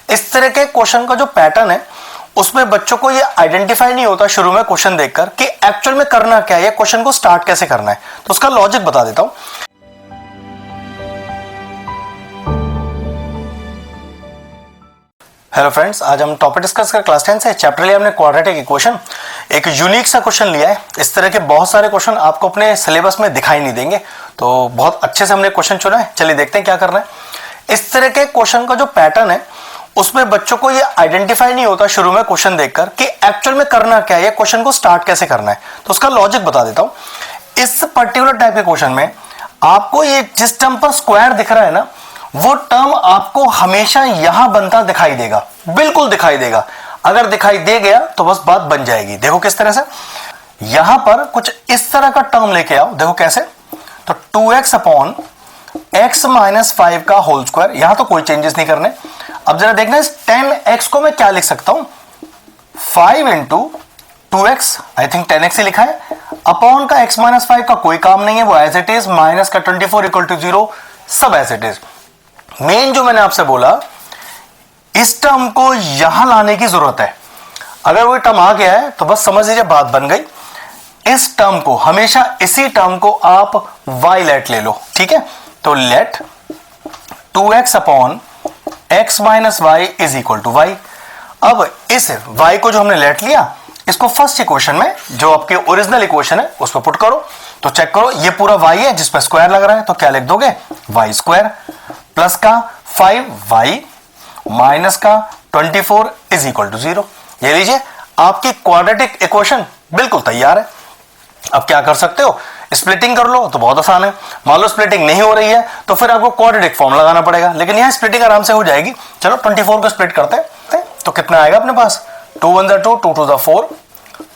इस तरह के क्वेश्चन का जो पैटर्न है उसमें बच्चों को ये आइडेंटिफाई नहीं होता शुरू में क्वेश्चन देखकर कि एक्चुअल में करना क्या है, क्वेश्चन को स्टार्ट कैसे करना है। तो उसका लॉजिक बता देता हूं। हेलो फ्रेंड्स, आज हम टॉपिक डिस्कस कर क्लास 10 से चैप्टर लिया हमने क्वाड्रेटिक इक्वेशन। एक यूनिक सा क्वेश्चन लिया है। इस तरह के बहुत सारे क्वेश्चन आपको अपने सिलेबस में दिखाई नहीं देंगे, तो बहुत अच्छे से हमने क्वेश्चन चुना है। चलिए देखते हैं क्या करना है। इस तरह के क्वेश्चन का जो पैटर्न है उसमें बच्चों को ये आइडेंटिफाई नहीं होता शुरू में क्वेश्चन देखकर कि एक्चुअल में करना क्या है, क्वेश्चन को स्टार्ट कैसे करना है। तो उसका लॉजिक बता देता हूं। इस पर्टिकुलर टाइप के क्वेश्चन में आपको ये जिस टर्म पर स्क्वायर दिख रहा है ना, वो टर्म आपको हमेशा यहां बनता दिखाई देगा, बिल्कुल दिखाई देगा। अगर दिखाई दे गया तो बस बात बन जाएगी। देखो किस तरह से, यहां पर कुछ इस तरह का टर्म लेके आओ। देखो कैसे, तो 2x अपॉन x माइनस 5 का होल स्क्वायर। यहां तो कोई चेंजेस नहीं करने। अब जरा देखना, इस 10x को मैं क्या लिख सकता हूं, 5 into 2x, I think 10x ही लिखा है, अपॉन का x माइनस 5 का कोई काम नहीं है, वो एज इट इज, माइनस का 24 इक्वल टू 0, सब एज इट इज। मेन जो मैंने आपसे बोला, इस टर्म को यहां लाने की जरूरत है। अगर वो टर्म आ गया है तो बस समझ लीजिए बात बन गई। इस टर्म को हमेशा, इसी टर्म को आप y लेट ले लो, ठीक है। तो let 2x upon x minus Y is equal to y। अब इस y को जो हमने लेट लिया, इसको फर्स्ट इक्वेशन में जो आपके ओरिजिनल इक्वेशन है उस पर पुट करो। तो चेक करो, ये पूरा y है जिस पर स्क्वायर लग रहा है, तो क्या लिख दोगे, y स्क्वायर प्लस का 5y माइनस का 24 इज इक्वल टू 0। ये लीजिए, आपकी क्वाड्रेटिक इक्वेशन बिल्कुल तैयार है। अब क्या कर सकते हो, स्प्लिटिंग कर लो, तो बहुत आसान है। मान लो स्प्लिटिंग नहीं हो रही है तो फिर आपको क्वाड्रेटिक फॉर्म लगाना पड़ेगा, लेकिन यहां स्प्लिटिंग आराम से हो जाएगी। चलो 24 को स्प्लिट करते हैं, तो कितना आएगा अपने पास, 2 1 2, 2 2 4,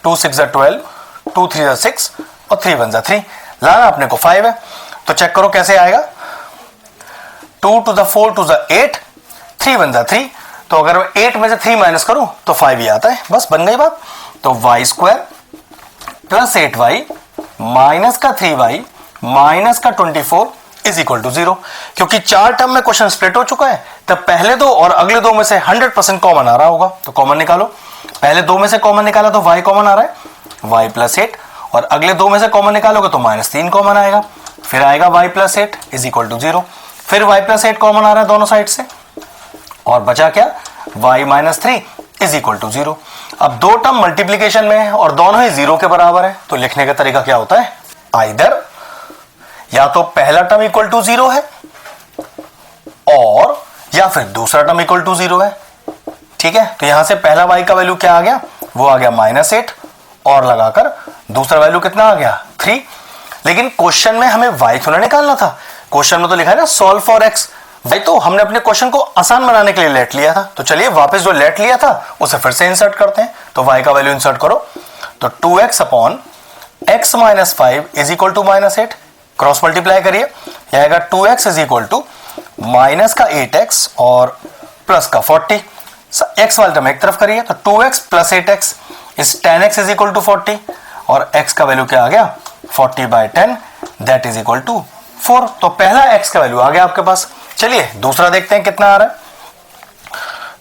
2 6 12, 2 3 6 और 3 1 3। लाना अपने को 5 है, तो चेक करो कैसे आएगा, 2 to the 4 to the 8, 3 1 3। तो अगर मैं 8 में से 3 माइनस करूं तो 5 ही आता है, बस बन गई बात। तो y square plus 8y minus का 3y माइनस का 24 इज इक्वल टू 0। क्योंकि 4 टर्म में क्वेश्चन स्प्लिट हो चुका है, तब पहले दो और अगले दो में से 100% कॉमन आ रहा होगा, तो कॉमन निकालो। पहले दो में से कॉमन निकाला तो y कॉमन आ रहा है, y प्लस 8, और अगले दो में से कॉमन निकालोगे तो -3 कॉमन आएगा, फिर आएगा y plus 8 is equal to 0। फिर y प्लस 8 कॉमन आ रहा है दोनों साइड से, और बचा क्या, y minus 3 is equal to 0। अब दो टर्म मल्टीप्लीकेशन में है और दोनों ही 0 के बराबर है, तो लिखने का तरीका क्या होता है, आइदर या तो पहला टर्म इक्वल टू 0 है, और या फिर दूसरा टर्म इक्वल टू 0 है, ठीक है। तो यहां से पहला y का वैल्यू क्या आ गया, वो आ गया -8, और लगाकर दूसरा वैल्यू कितना आ गया, 3। लेकिन क्वेश्चन में हमें y थोड़ा निकालना था, क्वेश्चन में तो लिखा है ना सॉल्व फॉर x। भाई तो हमने अपने क्वेश्चन को आसान बनाने के लिए लेट लिया था, तो चलिए वापस जो लेट लिया था उसे फिर से इंसर्ट करते हैं। तो y का वैल्यू इंसर्ट करो, तो 2x upon x minus 5 is equal to -8, cross multiply करिए, यह आएगा 2x is equal to minus का 8x और प्लस का 40। x वाला टर्म एक तरफ करिए, तो 2x plus 8x is 10x is equal to 40, और x का वैल्यू क्या आ गया, 40/10 दैट इज इक्वल टू 4। तो पहला x का वैल्यू आ गया आपके पास। चलिए दूसरा देखते हैं कितना आ रहा है।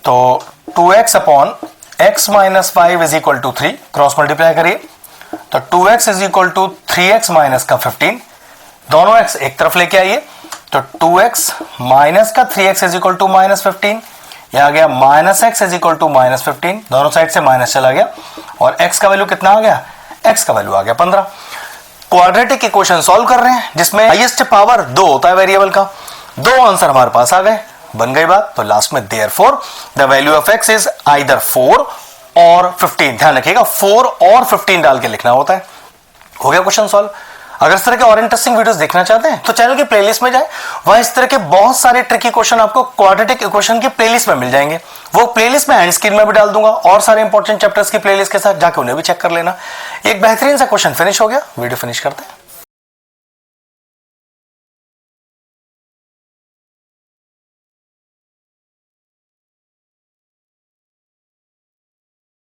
तो 2x upon x minus 5 is equal to 3, cross multiply करिए, तो 2x is equal to 3x minus का 15, दोनों x एक तरफ लेके आइए, तो 2x माइनस का 3x इज इक्वल टू -15, यह आ गया -x इज इक्वल टू -15, दोनों साइड से माइनस चला गया, और x का वैल्यू कितना आ गया, x का वैल्यू आ गया 15। क्वाड्रेटिक इक्वेशन सॉल्व कर रहे हैं जिसमें हाईएस्ट पावर 2 होता है वेरिएबल का। दो आंसर हमारे पास आ गए, बन गई बात। तो लास्ट में therefore the value of x is either 4 और 15। ध्यान रखिएगा 4 और 15 डाल के लिखना होता है। हो गया क्वेश्चन सॉल्व। अगर इस तरह के और इंटरेस्टिंग वीडियोस देखना चाहते हैं तो चैनल की प्लेलिस्ट में जाएं, वहां इस तरह के बहुत सारे ट्रिकी क्वेश्चन आपको क्वाड्रेटिक इक्वेशन की प्लेलिस्ट में मिल जाएंगे। वो प्लेलिस्ट में एंड स्क्रीन में भी डाल दूंगा, और सारे इंपॉर्टेंट चैप्टर्स की प्लेलिस्ट के साथ जाके उन्हें भी चेक कर लेना। एक बेहतरीन सा क्वेश्चन फिनिश हो गया, वीडियो फिनिश करते हैं।